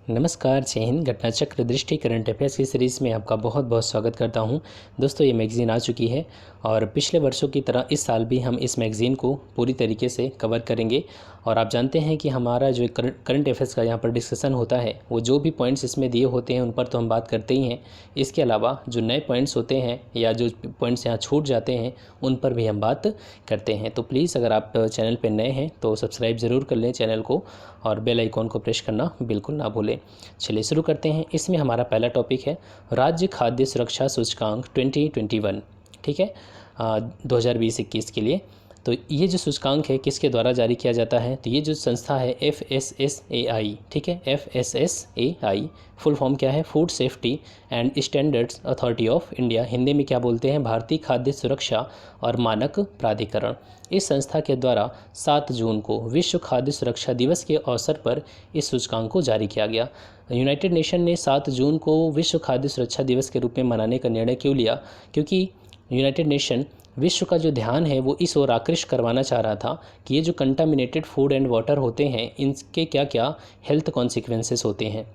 नमस्कार, जय हिंद। घटना चक्र दृष्टि करंट अफेयर्स की सीरीज़ में आपका बहुत बहुत स्वागत करता हूं। दोस्तों, ये मैगज़ीन आ चुकी है और पिछले वर्षों की तरह इस साल भी हम इस मैगज़ीन को पूरी तरीके से कवर करेंगे। और आप जानते हैं कि हमारा जो करंट अफेयर्स का यहाँ पर डिस्कशन होता है, वो जो भी पॉइंट्स इसमें दिए होते हैं उन पर तो हम बात करते ही हैं। इसके अलावा जो नए पॉइंट्स होते हैं या जो पॉइंट्स यहाँ छूट जाते हैं उन पर भी हम बात करते हैं। तो प्लीज़ अगर आप चैनल पर नए हैं तो सब्सक्राइब ज़रूर कर लें चैनल को और बेल आइकॉन को प्रेस करना बिल्कुल ना भूलें। चलिए शुरू करते हैं। इसमें हमारा पहला टॉपिक है राज्य खाद्य सुरक्षा सूचकांक 2021। ठीक है, 2020-21 के लिए। तो ये जो सूचकांक है किसके द्वारा जारी किया जाता है? तो ये जो संस्था है FSSAI। ठीक है, FSSAI फुल फॉर्म क्या है? Food safety and standards authority of India. Hindi में क्या बोलते हैं? भारतीय खाद्य सुरक्षा और मानक प्राधिकरण। इस संस्था के द्वारा 7 जून को विश्व खाद्य सुरक्षा दिवस के अवसर पर इस सूचकांक को जारी किया गया। यूनाइटेड नेशन ने 7 जून को विश्व खाद्य सुरक्षा दिवस के रूप में मनाने का निर्णय क्यों लिया? क्योंकि यूनाइटेड नेशन विश्व का जो ध्यान है वो इस ओर आकृष्ट करवाना चाह रहा था कि ये जो कंटामिनेटेड फूड एंड वाटर होते हैं इनके क्या क्या हेल्थ कॉन्सिक्वेंसेस होते हैं।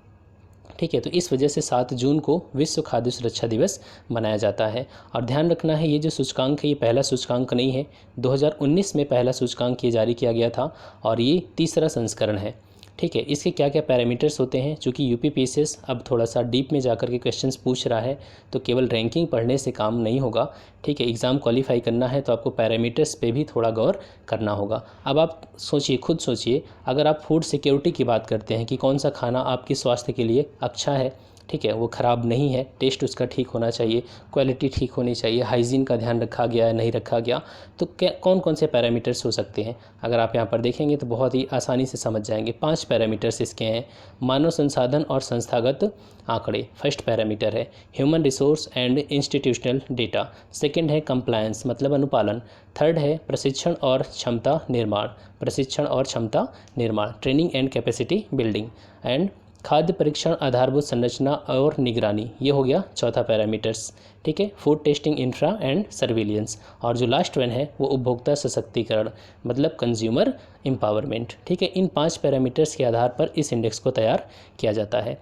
ठीक है, तो इस वजह से 7 जून को विश्व खाद्य सुरक्षा दिवस मनाया जाता है। और ध्यान रखना है, ये जो सूचकांक है ये पहला सूचकांक नहीं है। 2019 में पहला सूचकांक ये जारी किया गया था और ये तीसरा संस्करण है। ठीक है, इसके क्या क्या पैरामीटर्स होते हैं? चूँकि यूपीपीसीएस अब थोड़ा सा डीप में जाकर के क्वेश्चंस पूछ रहा है, तो केवल रैंकिंग पढ़ने से काम नहीं होगा। ठीक है, एग्ज़ाम क्वालिफाई करना है तो आपको पैरामीटर्स पे भी थोड़ा गौर करना होगा। अब आप सोचिए, खुद सोचिए, अगर आप फूड सिक्योरिटी की बात करते हैं कि कौन सा खाना आपके स्वास्थ्य के लिए अच्छा है, ठीक है, वो ख़राब नहीं है, टेस्ट उसका ठीक होना चाहिए, क्वालिटी ठीक होनी चाहिए, हाइजीन का ध्यान रखा गया है नहीं रखा गया, तो क्या कौन कौन से पैरामीटर्स हो सकते हैं? अगर आप यहाँ पर देखेंगे तो बहुत ही आसानी से समझ जाएंगे। 5 पैरामीटर्स इसके हैं। मानव संसाधन और संस्थागत आंकड़े फर्स्ट पैरामीटर है। Human resource and institutional data second है। कंप्लायंस मतलब अनुपालन। थर्ड है प्रशिक्षण और क्षमता निर्माण, प्रशिक्षण और क्षमता निर्माण, training and capacity building. And खाद्य परीक्षण, आधारभूत संरचना और निगरानी, ये हो गया चौथा पैरामीटर्स। ठीक है, food testing, infra and surveillance. और जो लास्ट वन है वो उपभोक्ता सशक्तिकरण मतलब कंज्यूमर एम्पावरमेंट। ठीक है, इन 5 पैरामीटर्स के आधार पर इस इंडेक्स को तैयार किया जाता है।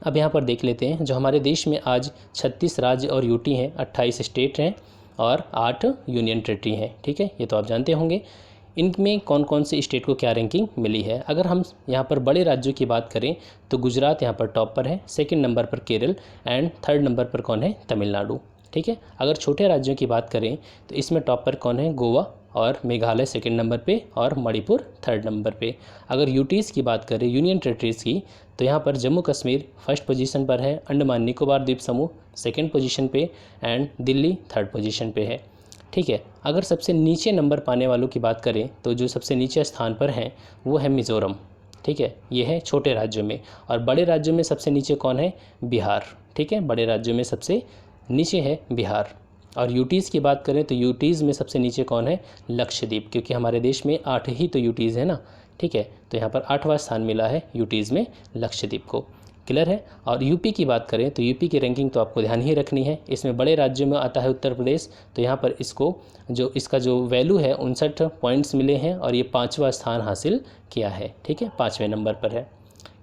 अब यहाँ पर देख लेते हैं, जो हमारे देश में आज 36 राज्य और यूटी हैं, 28 स्टेट हैं और 8 यूनियन टेरिटरी हैं। ठीक है, ये तो आप जानते होंगे। इनमें कौन कौन से स्टेट को क्या रैंकिंग मिली है? अगर हम यहाँ पर बड़े राज्यों की बात करें तो गुजरात यहाँ पर टॉप पर है, सेकंड नंबर पर केरल एंड थर्ड नंबर पर कौन है? तमिलनाडु। ठीक है, अगर छोटे राज्यों की बात करें तो इसमें टॉप पर कौन है? गोवा और मेघालय सेकंड नंबर पे और मणिपुर थर्ड नंबर पे। अगर यूटीज़ की बात करें, यूनियन टेरिटरीज़ की, तो यहाँ पर जम्मू कश्मीर फर्स्ट पोजीशन पर है, अंडमान निकोबार द्वीप समूह सेकंड पोजीशन पे एंड दिल्ली थर्ड पोजीशन पे है। ठीक है, अगर सबसे नीचे नंबर पाने वालों की बात करें तो जो सबसे नीचे स्थान पर हैं वो है मिज़ोरम। ठीक है, ये है छोटे राज्यों में। और बड़े राज्यों में सबसे नीचे कौन है? बिहार। ठीक है, बड़े राज्यों में सबसे नीचे है बिहार। और यूटीज़ की बात करें तो यूटीज़ में सबसे नीचे कौन है? लक्षद्वीप, क्योंकि हमारे देश में 8 ही तो यूटीज़ है ना। ठीक है, तो यहाँ पर 8वां स्थान मिला है यूटीज़ में लक्षद्वीप को। क्लियर है। और यूपी की बात करें तो यूपी की रैंकिंग तो आपको ध्यान ही रखनी है। इसमें बड़े राज्यों में आता है उत्तर प्रदेश, तो यहाँ पर इसका जो वैल्यू है 59 पॉइंट्स मिले हैं और ये 5वां स्थान हासिल किया है। ठीक है, 5वें नंबर पर है।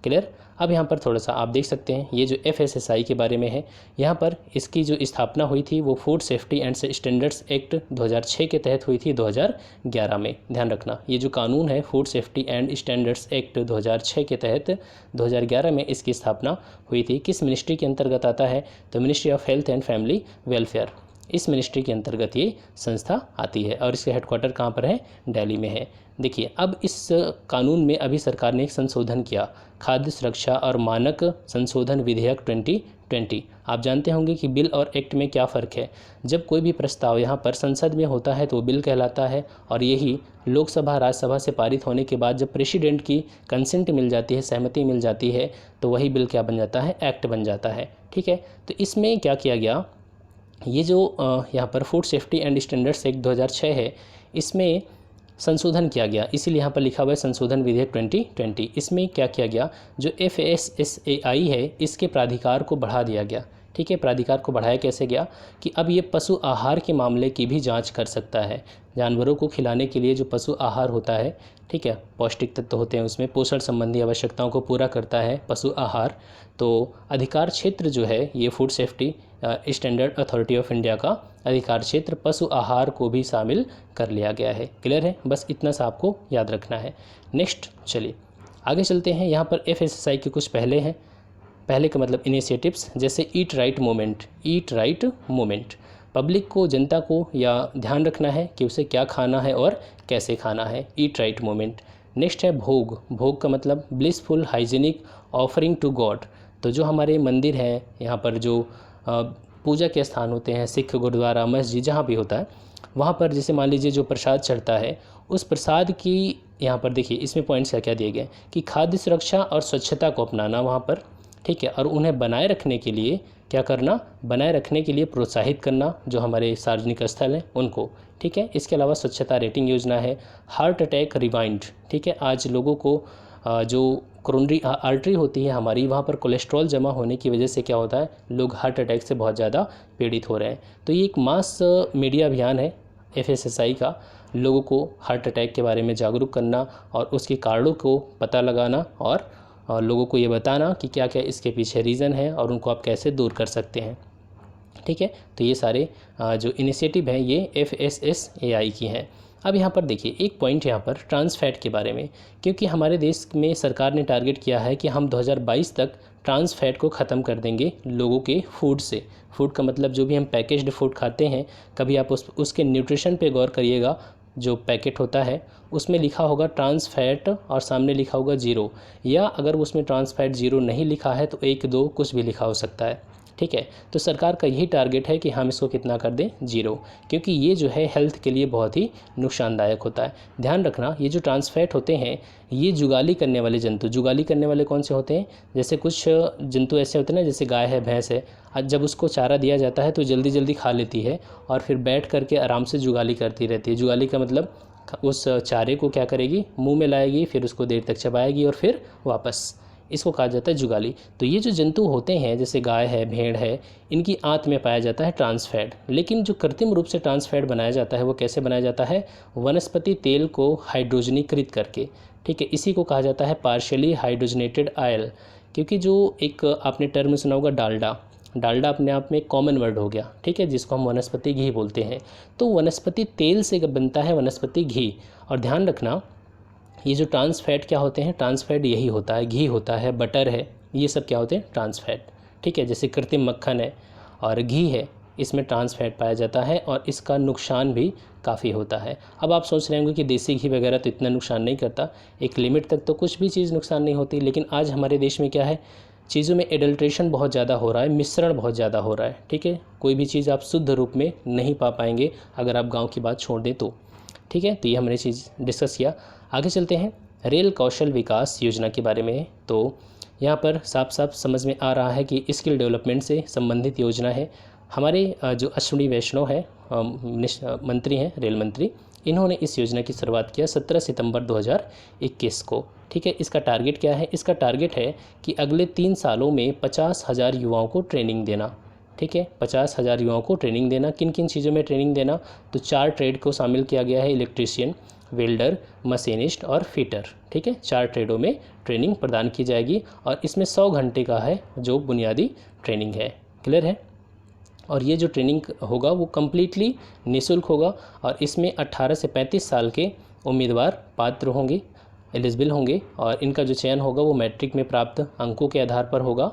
क्लियर। अब यहाँ पर थोड़ा सा आप देख सकते हैं, ये जो FSSAI के बारे में है, यहाँ पर इसकी जो स्थापना हुई थी वो food safety and standards act 2006 के तहत हुई थी 2011 में। ध्यान रखना, ये जो कानून है food safety and standards act 2006 के तहत 2011 में इसकी स्थापना हुई थी। किस मिनिस्ट्री के अंतर्गत आता है? तो ministry of health and family welfare, इस मिनिस्ट्री के अंतर्गत ये संस्था आती है और इसके हेडक्वार्टर कहाँ पर है? दिल्ली में है। देखिए, अब इस कानून में अभी सरकार ने एक संशोधन किया, खाद्य सुरक्षा और मानक संशोधन विधेयक 2020। आप जानते होंगे कि बिल और एक्ट में क्या फ़र्क है। जब कोई भी प्रस्ताव यहाँ पर संसद में होता है तो वो बिल कहलाता है, और यही लोकसभा राज्यसभा से पारित होने के बाद जब प्रेसिडेंट की कंसेंट मिल जाती है, सहमति मिल जाती है, तो वही बिल क्या बन जाता है? एक्ट बन जाता है। ठीक है, तो इसमें क्या किया गया, ये जो यहाँ पर food safety and standards act 2006 है, इसमें संशोधन किया गया, इसीलिए यहाँ पर लिखा हुआ है संशोधन विधेयक 2020। इसमें क्या किया गया, जो FSSAI है इसके प्राधिकार को बढ़ा दिया गया। ठीक है, प्राधिकार को बढ़ाया कैसे गया कि अब ये पशु आहार के मामले की भी जांच कर सकता है। जानवरों को खिलाने के लिए जो पशु आहार होता है, ठीक है, पौष्टिक तत्व होते हैं उसमें, पोषण संबंधी आवश्यकताओं को पूरा करता है पशु आहार। तो अधिकार क्षेत्र जो है ये food safety standard authority of India का अधिकार क्षेत्र पशु आहार को भी शामिल कर लिया गया है। क्लियर है, बस इतना सा आपको याद रखना है। नेक्स्ट चलिए आगे चलते हैं। यहाँ पर FSSAI के कुछ पहले हैं, पहले का मतलब इनिशिएटिव्स, जैसे ईट राइट मूवमेंट। पब्लिक को, जनता को या ध्यान रखना है कि उसे क्या खाना है और कैसे खाना है, ईट राइट मूवमेंट। नेक्स्ट है भोग का मतलब blissful hygienic offering to God. तो जो हमारे मंदिर हैं, यहाँ पर जो पूजा के स्थान होते हैं, सिख गुरुद्वारा मस्जिद जहाँ भी होता है, वहाँ पर जैसे मान लीजिए जो प्रसाद चढ़ता है, उस प्रसाद की यहाँ पर देखिए इसमें पॉइंट्स क्या दिए गए कि खाद्य सुरक्षा और स्वच्छता को अपनाना वहाँ पर, ठीक है, और उन्हें बनाए रखने के लिए क्या करना, बनाए रखने के लिए प्रोत्साहित करना जो हमारे सार्वजनिक स्थल हैं उनको, ठीक है। इसके अलावा स्वच्छता रेटिंग योजना है। हार्ट अटैक रिवाइंड, ठीक है, आज लोगों को जो कोरोनरी आर्टरी होती है हमारी, वहाँ पर कोलेस्ट्रॉल जमा होने की वजह से क्या होता है, लोग हार्ट अटैक से बहुत ज़्यादा पीड़ित हो रहे हैं। तो ये एक मास मीडिया अभियान है FSSAI का, लोगों को हार्ट अटैक के बारे में जागरूक करना और उसके कारणों को पता लगाना और लोगों को ये बताना कि क्या क्या इसके पीछे रीज़न है और उनको आप कैसे दूर कर सकते हैं, ठीक है। तो ये सारे जो इनिशिएटिव हैं ये FSSAI की हैं। अब यहाँ पर देखिए एक पॉइंट यहाँ पर ट्रांस फैट के बारे में, क्योंकि हमारे देश में सरकार ने टारगेट किया है कि हम 2022 तक ट्रांस फैट को ख़त्म कर देंगे लोगों के फूड से। फूड का मतलब जो भी हम पैकेज्ड फूड खाते हैं, कभी आप उसके न्यूट्रिशन पे गौर करिएगा, जो पैकेट होता है उसमें लिखा होगा ट्रांस फैट और सामने लिखा होगा 0, या अगर उसमें ट्रांस फैट 0 नहीं लिखा है तो 1, 2 कुछ भी लिखा हो सकता है, ठीक है। तो सरकार का यही टारगेट है कि हम इसको कितना कर दें, 0, क्योंकि ये जो है हेल्थ के लिए बहुत ही नुकसानदायक होता है। ध्यान रखना, ये जो ट्रांस फैट होते हैं ये जुगाली करने वाले जंतु, जुगाली करने वाले कौन से होते हैं, जैसे कुछ जंतु ऐसे होते हैं ना, जैसे गाय है, भैंस है, जब उसको चारा दिया जाता है तो जल्दी जल्दी खा लेती है और फिर बैठ करके आराम से जुगाली करती रहती है। जुगाली का मतलब उस चारे को क्या करेगी, मुंह में लाएगी, फिर उसको देर तक चबाएगी और फिर वापस, इसको कहा जाता है जुगाली। तो ये जो जंतु होते हैं जैसे गाय है, भेड़ है, इनकी आंत में पाया जाता है ट्रांस फैट। लेकिन जो कृत्रिम रूप से ट्रांस फैट बनाया जाता है वो कैसे बनाया जाता है, वनस्पति तेल को हाइड्रोजनीकृत करके, ठीक है। इसी को कहा जाता है पार्शियली हाइड्रोजनेटेड ऑयल, क्योंकि जो एक आपने टर्म सुना होगा डालडा अपने आप में एक कॉमन वर्ड हो गया, ठीक है, जिसको हम वनस्पति घी बोलते हैं। तो वनस्पति तेल से बनता है वनस्पति घी। और ध्यान रखना ये जो ट्रांस फैट क्या होते हैं, ट्रांस फैट यही होता है, घी होता है, बटर है, ये सब क्या होते हैं, ट्रांस फैट, ठीक है। जैसे कृत्रिम मक्खन है और घी है, इसमें ट्रांस फैट पाया जाता है और इसका नुकसान भी काफ़ी होता है। अब आप सोच रहे होंगे कि देसी घी वगैरह तो इतना नुकसान नहीं करता, एक लिमिट तक तो कुछ भी चीज़ नुकसान नहीं होती, लेकिन आज हमारे देश में क्या है, चीज़ों में एडल्ट्रेशन बहुत ज़्यादा हो रहा है, मिश्रण बहुत ज़्यादा हो रहा है, ठीक है। कोई भी चीज़ आप शुद्ध रूप में नहीं पा पाएंगे अगर आप गाँव की बात छोड़ दें तो, ठीक है। तो ये हमने चीज़ डिस्कस किया। आगे चलते हैं, रेल कौशल विकास योजना के बारे में। तो यहाँ पर साफ साफ समझ में आ रहा है कि स्किल डेवलपमेंट से संबंधित योजना है। हमारे जो अश्विनी वैष्णव है, मंत्री हैं, रेल मंत्री, इन्होंने इस योजना की शुरुआत किया 17 सितंबर 2021 को, ठीक है। इसका टारगेट क्या है, इसका टारगेट है कि अगले 3 सालों में 50,000 युवाओं को ट्रेनिंग देना, ठीक है, 50,000 युवाओं को ट्रेनिंग देना। किन किन चीज़ों में ट्रेनिंग देना, तो 4 ट्रेड को शामिल किया गया है, इलेक्ट्रीशियन, वेल्डर, मशीनिस्ट और फिटर, ठीक है। 4 ट्रेडों में ट्रेनिंग प्रदान की जाएगी और इसमें 100 घंटे का है जो बुनियादी ट्रेनिंग है। क्लियर है। और ये जो ट्रेनिंग होगा वो कम्प्लीटली निःशुल्क होगा और इसमें 18 से 35 साल के उम्मीदवार पात्र होंगे, एलिजिबल होंगे, और इनका जो चयन होगा वो मैट्रिक में प्राप्त अंकों के आधार पर होगा,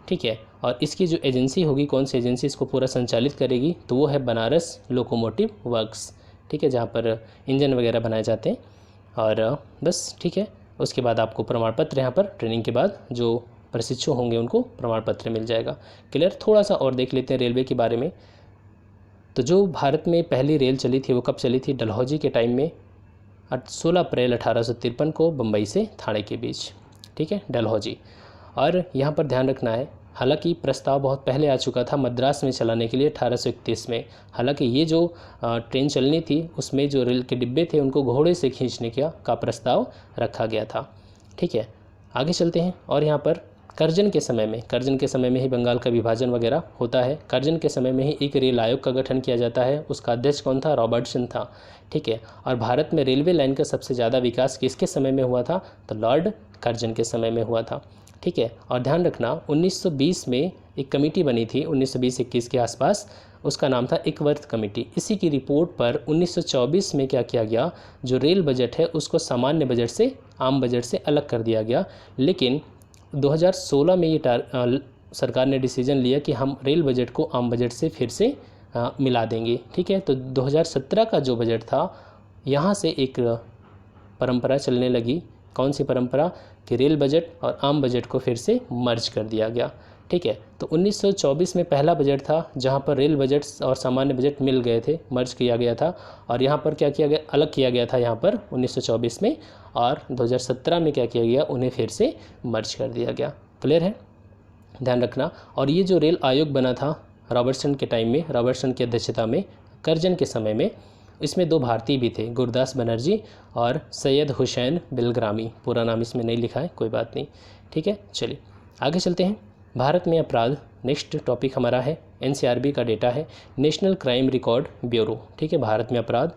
ठीक है। और इसकी जो एजेंसी होगी, कौन सी एजेंसी इसको पूरा संचालित करेगी, तो वो है बनारस लोकोमोटिव वर्क्स, ठीक है, जहाँ पर इंजन वगैरह बनाए जाते हैं। और बस ठीक है, उसके बाद आपको प्रमाण पत्र यहाँ पर ट्रेनिंग के बाद जो प्रशिक्षु होंगे उनको प्रमाण पत्र मिल जाएगा। क्लियर। थोड़ा सा और देख लेते हैं रेलवे के बारे में। तो जो भारत में पहली रेल चली थी वो कब चली थी, डलहौजी के टाइम में 16 अप्रैल 1853 को बम्बई से थाने के बीच, ठीक है, डलहौजी। और यहाँ पर ध्यान रखना है, हालांकि प्रस्ताव बहुत पहले आ चुका था मद्रास में चलाने के लिए 1831 में। हालांकि ये जो ट्रेन चलनी थी उसमें जो रेल के डिब्बे थे उनको घोड़े से खींचने का प्रस्ताव रखा गया था, ठीक है। आगे चलते हैं और यहाँ पर करजन के समय में ही बंगाल का विभाजन वगैरह होता है। करजन के समय में ही एक रेल आयोग का गठन किया जाता है। उसका अध्यक्ष कौन था? रॉबर्टसन था। ठीक है। और भारत में रेलवे लाइन का सबसे ज़्यादा विकास किसके समय में हुआ था? तो लॉर्ड करजन के समय में हुआ था। ठीक है। और ध्यान रखना 1920 में एक कमेटी बनी थी 1920-21 के आसपास, उसका नाम था इकवर्थ कमेटी। इसी की रिपोर्ट पर 1924 में क्या किया गया, जो रेल बजट है उसको सामान्य बजट से, आम बजट से अलग कर दिया गया। लेकिन 2016 में ये सरकार ने डिसीजन लिया कि हम रेल बजट को आम बजट से फिर से मिला देंगे। ठीक है। तो 2017 का जो बजट था, यहाँ से एक परंपरा चलने लगी। कौन सी परंपरा? कि रेल बजट और आम बजट को फिर से मर्ज कर दिया गया। ठीक है। तो 1924 में पहला बजट था जहाँ पर रेल बजट और सामान्य बजट मिल गए थे, मर्ज किया गया था। और यहाँ पर क्या किया गया? अलग किया गया था यहाँ पर 1924 में, और 2017 में क्या किया गया? उन्हें फिर से मर्ज कर दिया गया। क्लियर है? ध्यान रखना। और ये जो रेल आयोग बना था रॉबर्टसन के टाइम में, रॉबर्टसन की अध्यक्षता में, करजन के समय में, इसमें 2 भारतीय भी थे, गुरदास बनर्जी और सैयद हुसैन बिलग्रामी। पूरा नाम इसमें नहीं लिखा है, कोई बात नहीं। ठीक है। चलिए आगे चलते हैं। भारत में अपराध, नेक्स्ट टॉपिक हमारा है। एनसीआरबी का डेटा है, नेशनल क्राइम रिकॉर्ड ब्यूरो। ठीक है। भारत में अपराध,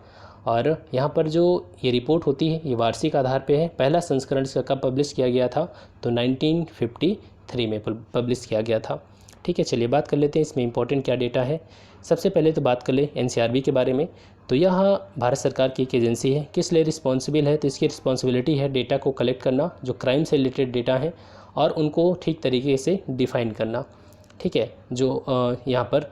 और यहाँ पर जो ये रिपोर्ट होती है ये वार्षिक आधार पे है। पहला संस्करण इसका कब पब्लिश किया गया था? तो 1953 में पब्लिश किया गया था। ठीक है। चलिए बात कर लेते हैं इसमें इंपॉर्टेंट क्या डेटा है। सबसे पहले तो बात कर ले एनसीआरबी के बारे में। तो यह भारत सरकार की एक एजेंसी है। किस लिए रिस्पॉन्सिबल है? तो इसकी रिस्पॉन्सिबिलिटी है डेटा को कलेक्ट करना, जो क्राइम से रिलेटेड डेटा है, और उनको ठीक तरीके से डिफ़ाइन करना। ठीक है। जो यहाँ पर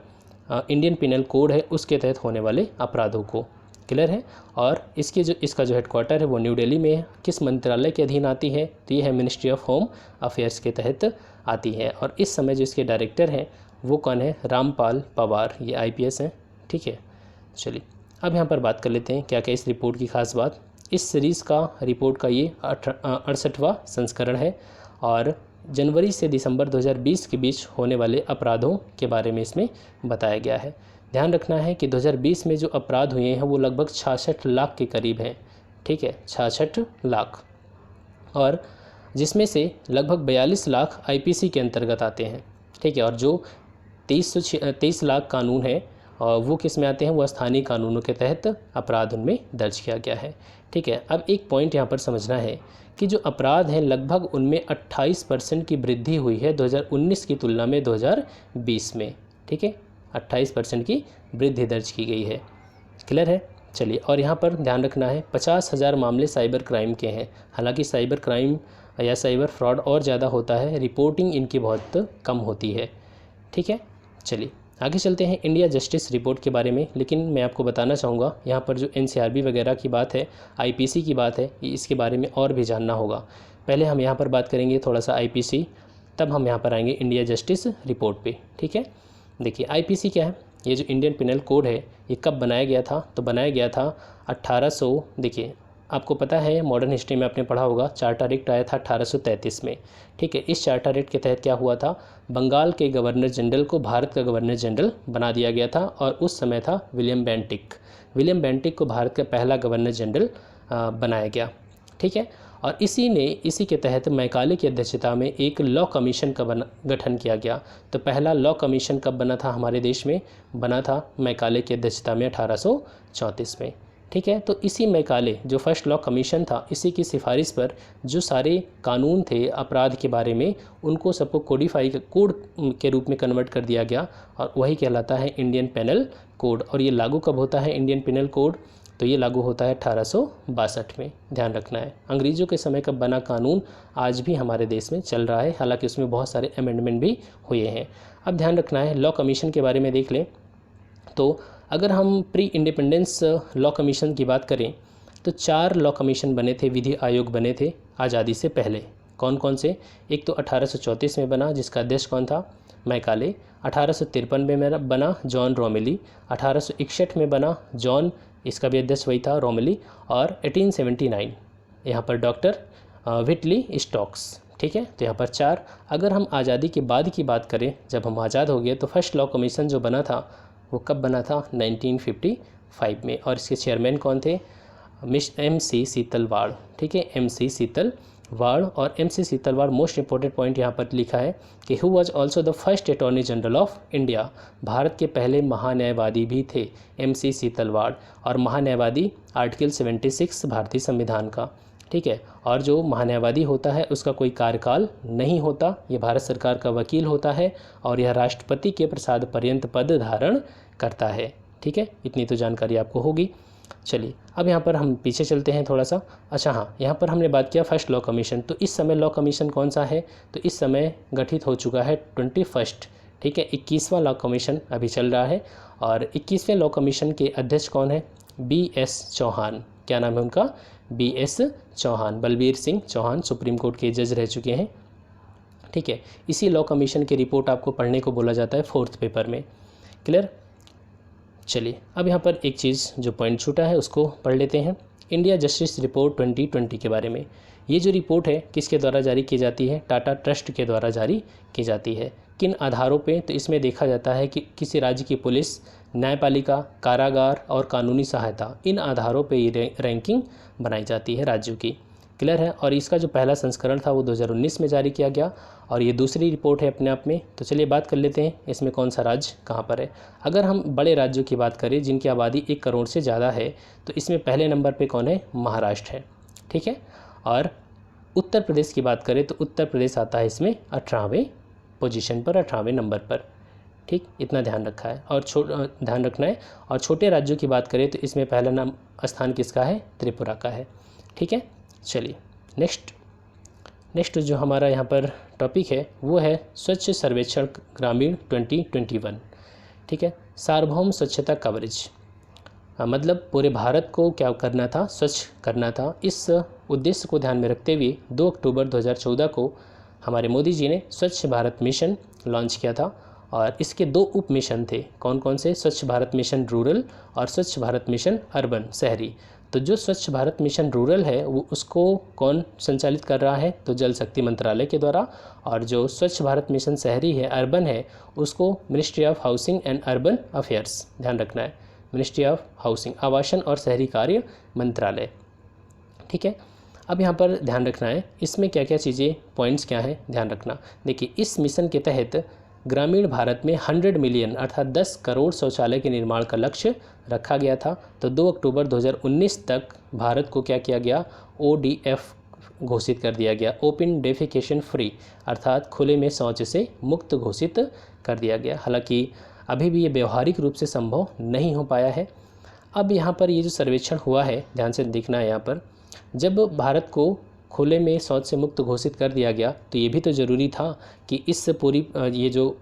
इंडियन पिनल कोड है उसके तहत होने वाले अपराधों को। क्लियर है? और इसका जो हेडक्वार्टर है वो न्यू दिल्ली में है। किस मंत्रालय के अधीन आती है? तो ये है मिनिस्ट्री ऑफ होम अफेयर्स के तहत आती है। और इस समय जो इसके डायरेक्टर हैं वो कौन है? रामपाल पवार, ये आईपीएस हैं। ठीक है। चलिए अब यहाँ पर बात कर लेते हैं क्या क्या इस रिपोर्ट की खास बात। इस सीरीज़ का रिपोर्ट का ये 68वां संस्करण है, और जनवरी से दिसंबर 2020 के बीच होने वाले अपराधों के बारे में इसमें बताया गया है। ध्यान रखना है कि 2020 में जो अपराध हुए हैं वो लगभग 66 लाख के करीब हैं। ठीक है। 66 लाख, और जिसमें से लगभग 42 लाख आईपीसी के अंतर्गत आते हैं। ठीक है। और जो 23 लाख कानून है वो किस में आते हैं? वो स्थानीय कानूनों के तहत अपराध उनमें दर्ज किया गया है। ठीक है। अब एक पॉइंट यहाँ पर समझना है कि जो अपराध हैं लगभग उनमें 28% की वृद्धि हुई है 2019 की तुलना में 2020 में। ठीक है। 28% की वृद्धि दर्ज की गई है। क्लियर है? चलिए, और यहाँ पर ध्यान रखना है 50,000 मामले साइबर क्राइम के हैं। हालांकि साइबर क्राइम या साइबर फ्रॉड और ज़्यादा होता है, रिपोर्टिंग इनकी बहुत कम होती है। ठीक है। चलिए आगे चलते हैं इंडिया जस्टिस रिपोर्ट के बारे में। लेकिन मैं आपको बताना चाहूँगा यहाँ पर जो एनसीआरबी वगैरह की बात है, आईपीसी की बात है, इसके बारे में और भी जानना होगा। पहले हम यहाँ पर बात करेंगे थोड़ा सा आईपीसी, तब हम यहाँ पर आएंगे इंडिया जस्टिस रिपोर्ट पे। ठीक है। देखिए आईपीसी क्या है? ये जो इंडियन पिनल कोड है ये कब बनाया गया था? तो बनाया गया था 1800, देखिए आपको पता है मॉडर्न हिस्ट्री में आपने पढ़ा होगा, चार्टर एक्ट आया था 1833 में। ठीक है। इस चार्टर एक्ट के तहत क्या हुआ था? बंगाल के गवर्नर जनरल को भारत का गवर्नर जनरल बना दिया गया था, और उस समय था विलियम बेंटिक को भारत का पहला गवर्नर जनरल बनाया गया। ठीक है। और इसी के तहत मैकाले की अध्यक्षता में एक लॉ कमीशन का गठन किया गया। तो पहला लॉ कमीशन कब बना था हमारे देश में? बना था मैकाले की अध्यक्षता में 1834 में। ठीक है। तो इसी मैकाले जो फर्स्ट लॉ कमीशन था, इसी की सिफारिश पर जो सारे कानून थे अपराध के बारे में, उनको सबको कोड के रूप में कन्वर्ट कर दिया गया, और वही कहलाता है इंडियन पेनल कोड। और ये लागू कब होता है इंडियन पेनल कोड? तो ये लागू होता है 1862 में। ध्यान रखना है अंग्रेज़ों के समय का बना कानून आज भी हमारे देश में चल रहा है, हालांकि उसमें बहुत सारे अमेंडमेंट भी हुए हैं। अब ध्यान रखना है लॉ कमीशन के बारे में देख लें। तो अगर हम प्री इंडिपेंडेंस लॉ कमीशन की बात करें तो 4 लॉ कमीशन बने थे, विधि आयोग बने थे आज़ादी से पहले। कौन कौन से? एक तो 1834 में बना, जिसका अध्यक्ष कौन था? मैकाले। 1853 में बना जॉन रोमेली। 1861 में बना जॉन, इसका भी अध्यक्ष वही था, रोमेली। और 1879 यहाँ पर डॉक्टर व्हिटली स्टोक्स। ठीक है। तो यहाँ पर 4। अगर हम आज़ादी के बाद की बात करें, जब हम आज़ाद हो गए, तो फर्स्ट लॉ कमीशन जो बना था वो कब बना था? 1955 में। और इसके चेयरमैन कौन थे? MC सीतलवाड़। ठीक है। MC सीतलवाड़। वार्ड और MC Setalvad. Most important point यहाँ पर लिखा है कि who was also the first attorney general of India. Bharat के पहले महान्यायवादी भी थे MC सीतलवाड़, और महान्यायवादी आर्टिकल 76 भारतीय संविधान का। ठीक है, और जो महान्यायवादी होता है उसका कोई कार्यकाल नहीं होता, ये भारत सरकार का वकील होता है और यह राष्ट्रपति के प्रसाद पर्यंत पद धारण करता है। ठीक है, इतनी तो जानकारी आपको होगी। चलिए अब यहाँ पर हम पीछे चलते हैं थोड़ा सा। अच्छा हाँ, यहाँ पर हमने बात किया फर्स्ट लॉ कमीशन। तो इस समय लॉ कमीशन कौन सा है? तो इस समय गठित हो चुका है 21st, ठीक है, 21वां लॉ कमीशन अभी चल रहा है। और 21वें लॉ कमीशन के अध्यक्ष कौन है? BS चौहान। क्या नाम है उनका? BS Chauhan. Balbir Singh Chauhan supreme court के जज रह चुके हैं। ठीक है, इसी लॉ कमीशन की रिपोर्ट आपको पढ़ने को बोला जाता है 4th पेपर में। क्लियर? चलिए अब यहाँ पर एक चीज़ जो पॉइंट छूटा है उसको पढ़ लेते हैं। इंडिया जस्टिस रिपोर्ट 2020 के बारे में। ये जो रिपोर्ट है किसके द्वारा जारी की जाती है? टाटा ट्रस्ट के द्वारा जारी की जाती है। किन आधारों पे? तो इसमें देखा जाता है कि किसी राज्य की पुलिस, न्यायपालिका, कारागार और कानूनी सहायता, इन आधारों पे ये रैंकिंग बनाई जाती है राज्यों की। क्लियर है? और इसका जो पहला संस्करण था वो 2019 में जारी किया गया, और ये दूसरी रिपोर्ट है अपने आप में। तो चलिए बात कर लेते हैं इसमें कौन सा राज्य कहाँ पर है। अगर हम बड़े राज्यों की बात करें जिनकी आबादी 1 करोड़ से ज़्यादा है, तो इसमें पहले नंबर पे कौन है? महाराष्ट्र है। ठीक है, और उत्तर प्रदेश की बात करें तो उत्तर प्रदेश आता है इसमें 18वें पोजीशन पर, 18वें नंबर पर। ठीक, इतना ध्यान रखा है और ध्यान रखना है। और छोटे राज्यों की बात करें तो इसमें पहला स्थान किसका है? त्रिपुरा का है। ठीक है, चलिए नेक्स्ट जो हमारा यहाँ पर टॉपिक है वो है स्वच्छ सर्वेक्षण ग्रामीण 2021। ठीक है, सार्वभौम स्वच्छता कवरेज, मतलब पूरे भारत को क्या करना था? स्वच्छ करना था। इस उद्देश्य को ध्यान में रखते हुए 2 अक्टूबर 2014 को हमारे मोदी जी ने स्वच्छ भारत मिशन लॉन्च किया था, और इसके 2 उप मिशन थे। कौन कौन से? स्वच्छ भारत मिशन रूरल और स्वच्छ भारत मिशन अर्बन शहरी। तो जो स्वच्छ भारत मिशन रूरल है वो उसको कौन संचालित कर रहा है? तो जल शक्ति मंत्रालय के द्वारा। और जो स्वच्छ भारत मिशन शहरी है, अर्बन है, उसको ministry of housing and urban affairs, ध्यान रखना है, मिनिस्ट्री ऑफ हाउसिंग, आवासन और शहरी कार्य मंत्रालय। ठीक है, अब यहाँ पर ध्यान रखना है इसमें क्या क्या चीज़ें, पॉइंट्स क्या हैं, ध्यान रखना। देखिए, इस मिशन के तहत ग्रामीण भारत में 100 मिलियन अर्थात 10 करोड़ शौचालय के निर्माण का लक्ष्य रखा गया था। तो 2 अक्टूबर 2019 तक भारत को क्या किया गया? ODF घोषित कर दिया गया, ओपन डेफिकेशन फ्री, अर्थात खुले में शौच से मुक्त घोषित कर दिया गया। हालांकि अभी भी ये व्यवहारिक रूप से संभव नहीं हो पाया है। अब यहाँ पर ये जो सर्वेक्षण हुआ है, ध्यान से देखना है यहाँ पर, जब भारत को खुले में शौच से मुक्त घोषित कर दिया गया तो ये भी तो ज़रूरी था कि इस पूरी ये जो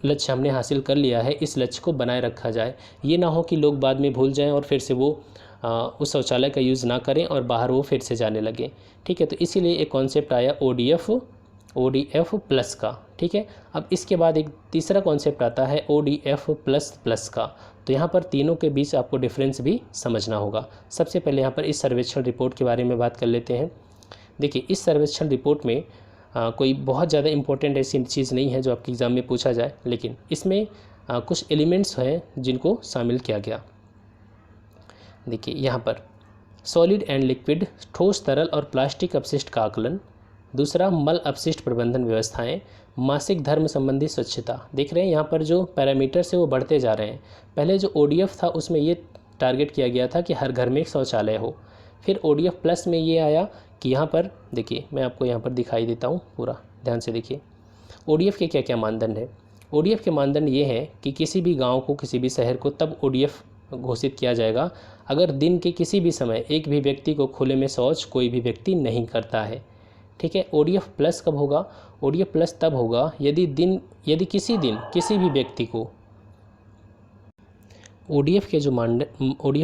लक्ष्य हमने हासिल कर लिया है इस लक्ष्य को बनाए रखा जाए। ये ना हो कि लोग बाद में भूल जाएं और फिर से वो उस शौचालय का यूज़ ना करें और बाहर वो फिर से जाने लगे। ठीक है, तो इसीलिए एक कॉन्सेप्ट आया ODF प्लस का। ठीक है, अब इसके बाद एक तीसरा कॉन्सेप्ट आता है ODF प्लस का। तो यहाँ पर तीनों के बीच आपको डिफरेंस भी समझना होगा। सबसे पहले यहाँ पर इस सर्वेक्षण रिपोर्ट के बारे में बात कर लेते हैं। देखिए, इस सर्वेक्षण रिपोर्ट में कोई बहुत ज़्यादा इम्पोर्टेंट ऐसी चीज़ नहीं है जो आपके एग्ज़ाम में पूछा जाए, लेकिन इसमें कुछ एलिमेंट्स हैं जिनको शामिल किया गया। देखिए यहाँ पर सॉलिड एंड लिक्विड, ठोस तरल और प्लास्टिक अपशिष्ट का आकलन। दूसरा, मल अपशिष्ट प्रबंधन व्यवस्थाएं। मासिक धर्म संबंधी स्वच्छता। देख रहे हैं यहाँ पर जो पैरामीटर्स है वो बढ़ते जा रहे हैं। पहले जो ODF था उसमें ये टारगेट किया गया था कि हर घर में एक शौचालय हो। फिर ODF प्लस में ये आया कि यहाँ पर देखिए, मैं आपको यहाँ पर दिखाई देता हूँ पूरा, ध्यान से देखिए। ODF के क्या क्या मानदंड है? ODF के मानदंड ये हैं कि किसी भी गांव को, किसी भी शहर को तब ODF घोषित किया जाएगा अगर दिन के किसी भी समय एक भी व्यक्ति को खुले में शौच कोई भी व्यक्ति नहीं करता है। ठीक है, ODF प्लस कब होगा? ODF प्लस तब होगा यदि किसी दिन किसी भी व्यक्ति को ODF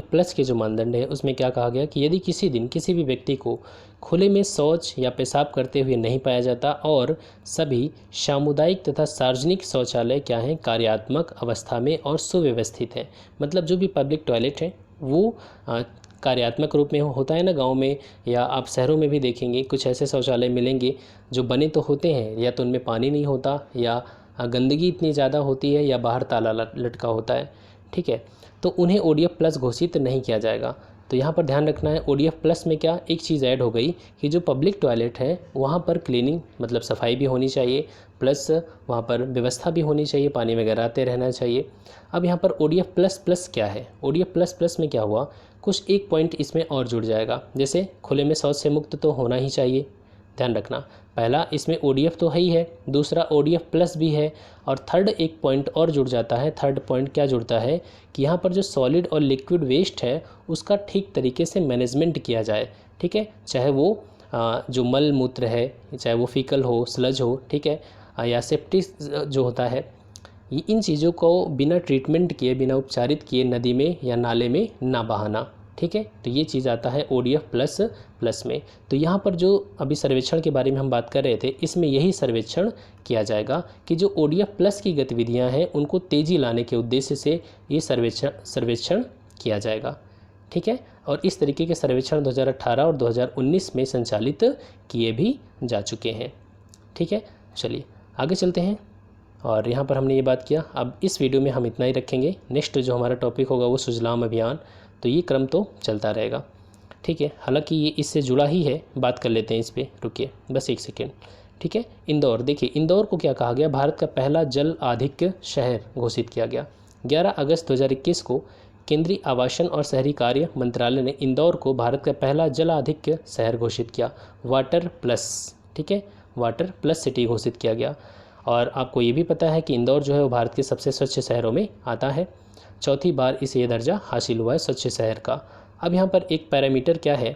प्लस के जो मानदंड है उसमें क्या कहा गया कि यदि किसी दिन किसी भी व्यक्ति को खुले में शौच या पेशाब करते हुए नहीं पाया जाता और सभी सामुदायिक तथा सार्वजनिक शौचालय क्या हैं? कार्यात्मक अवस्था में और सुव्यवस्थित हैं। मतलब जो भी पब्लिक टॉयलेट है वो कार्यात्मक रूप में होता है ना गांव में, या आप शहरों में भी देखेंगे कुछ ऐसे शौचालय मिलेंगे जो बने तो होते हैं, या तो उनमें पानी नहीं होता, या गंदगी इतनी ज़्यादा होती है, या बाहर ताला लटका होता है। ठीक है, तो उन्हें ODF प्लस घोषित नहीं किया जाएगा। तो यहाँ पर ध्यान रखना है ODF प्लस में क्या एक चीज़ ऐड हो गई कि जो पब्लिक टॉयलेट है वहाँ पर क्लीनिंग मतलब सफाई भी होनी चाहिए, प्लस वहाँ पर व्यवस्था भी होनी चाहिए, पानी वगैरह आते रहना चाहिए। अब यहाँ पर ODF प्लस प्लस क्या है, ODF प्लस प्लस में क्या हुआ, कुछ एक पॉइंट इसमें और जुड़ जाएगा। जैसे खुले में शौच से मुक्त तो होना ही चाहिए, ध्यान रखना। पहला इसमें ODF तो है ही है, दूसरा ODF प्लस भी है, और थर्ड एक पॉइंट और जुड़ जाता है। थर्ड पॉइंट क्या जुड़ता है कि यहाँ पर जो सॉलिड और लिक्विड वेस्ट है उसका ठीक तरीके से मैनेजमेंट किया जाए, ठीक है। चाहे वो जो मल मूत्र है, चाहे वो फीकल हो, स्लज हो, ठीक है, या सेप्टिक जो होता है, इन चीज़ों को बिना ट्रीटमेंट किए, बिना उपचारित किए नदी में या नाले में ना बहाना, ठीक है। तो ये चीज़ आता है ODF प्लस प्लस में। तो यहाँ पर जो अभी सर्वेक्षण के बारे में हम बात कर रहे थे, इसमें यही सर्वेक्षण किया जाएगा कि जो ODF प्लस की गतिविधियाँ हैं उनको तेज़ी लाने के उद्देश्य से ये सर्वेक्षण किया जाएगा, ठीक है। और इस तरीके के सर्वेक्षण 2018 और 2019 में संचालित किए भी जा चुके हैं, ठीक है। चलिए आगे चलते हैं। और यहाँ पर हमने ये बात किया, अब इस वीडियो में हम इतना ही रखेंगे। नेक्स्ट जो हमारा टॉपिक होगा वो सुजलाम अभियान, तो ये क्रम तो चलता रहेगा, ठीक है। हालांकि ये इससे जुड़ा ही है, बात कर लेते हैं इस पर, रुकिए बस एक सेकेंड, ठीक है। इंदौर, देखिए इंदौर को क्या कहा गया, भारत का पहला जल आधिक्य शहर घोषित किया गया। 11 अगस्त 2021 को केंद्रीय आवासन और शहरी कार्य मंत्रालय ने इंदौर को भारत का पहला जल आधिक्य शहर घोषित किया, वाटर प्लस, ठीक है, वाटर प्लस सिटी घोषित किया गया। और आपको ये भी पता है कि इंदौर जो है वो भारत के सबसे स्वच्छ शहरों में आता है, चौथी बार इसे ये दर्जा हासिल हुआ है स्वच्छ शहर का। अब यहाँ पर एक पैरामीटर क्या है,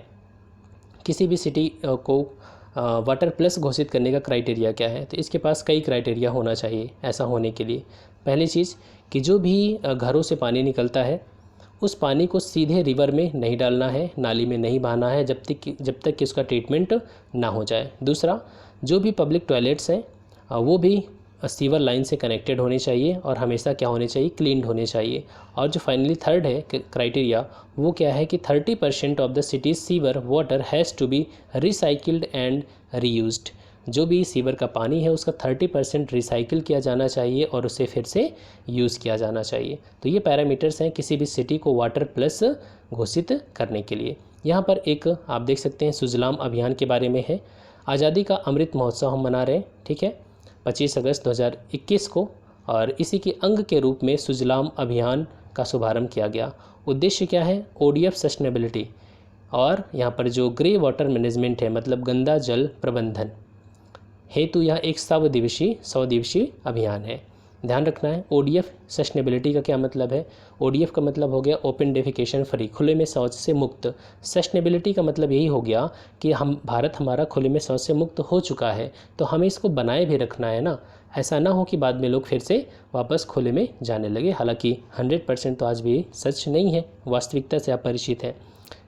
किसी भी सिटी को वाटर प्लस घोषित करने का क्राइटेरिया क्या है, तो इसके पास कई क्राइटेरिया होना चाहिए ऐसा होने के लिए। पहली चीज़ कि जो भी घरों से पानी निकलता है उस पानी को सीधे रिवर में नहीं डालना है, नाली में नहीं बहाना है जब तक कि उसका ट्रीटमेंट ना हो जाए। दूसरा, जो भी पब्लिक टॉयलेट्स हैं वो भी सीवर लाइन से कनेक्टेड होने चाहिए और हमेशा क्या होने चाहिए, क्लीन्ड होने चाहिए। और जो फाइनली थर्ड है क्राइटेरिया, वो क्या है कि 30% of the cities sewer water has to be recycled and reused. जो भी सीवर का पानी है उसका 30% रिसाइकिल किया जाना चाहिए और उसे फिर से यूज़ किया जाना चाहिए। तो ये पैरामीटर्स हैं किसी भी सिटी को वाटर प्लस घोषित करने के लिए। यहाँ पर एक आप देख सकते हैं सुजलाम अभियान के बारे में है। आज़ादी का अमृत महोत्सव हम मना रहे हैं, ठीक है, 25 अगस्त 2021 को, और इसी के अंग के रूप में सुजलाम अभियान का शुभारंभ किया गया। उद्देश्य क्या है, ODF सस्टेनेबिलिटी और यहाँ पर जो ग्रे वाटर मैनेजमेंट है मतलब गंदा जल प्रबंधन हेतु यह एक 100 दिवसीय अभियान है। ध्यान रखना है ODF सस्टेनेबिलिटी का क्या मतलब है, ODF का मतलब हो गया ओपन डेफिकेशन फ्री, खुले में शौच से मुक्त। सस्टेनेबिलिटी का मतलब यही हो गया कि भारत हमारा खुले में शौच से मुक्त हो चुका है, तो हमें इसको बनाए भी रखना है ना। ऐसा ना हो कि बाद में लोग फिर से वापस खुले में जाने लगे। हालांकि 100% तो आज भी सच नहीं है, वास्तविकता से आप परिचित हैं,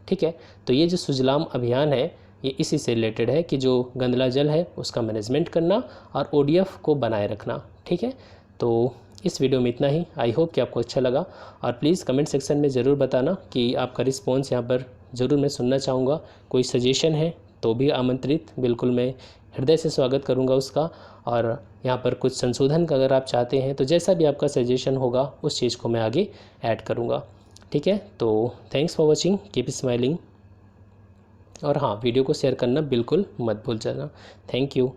ठीक है। तो ये जो सुजलाम अभियान है ये इसी से रिलेटेड है कि जो गंदला जल है उसका मैनेजमेंट करना और ODF को बनाए रखना, ठीक है। तो इस वीडियो में इतना ही। आई होप कि आपको अच्छा लगा, और प्लीज़ कमेंट सेक्शन में ज़रूर बताना कि आपका रिस्पॉन्स यहाँ पर ज़रूर मैं सुनना चाहूँगा। कोई सजेशन है तो भी आमंत्रित, बिल्कुल मैं हृदय से स्वागत करूँगा उसका। और यहाँ पर कुछ संशोधन का अगर आप चाहते हैं तो जैसा भी आपका सजेशन होगा उस चीज़ को मैं आगे ऐड करूँगा, ठीक है। तो thanks for watching, keep smiling, और हाँ वीडियो को शेयर करना बिल्कुल मत भूल जाना। Thank you.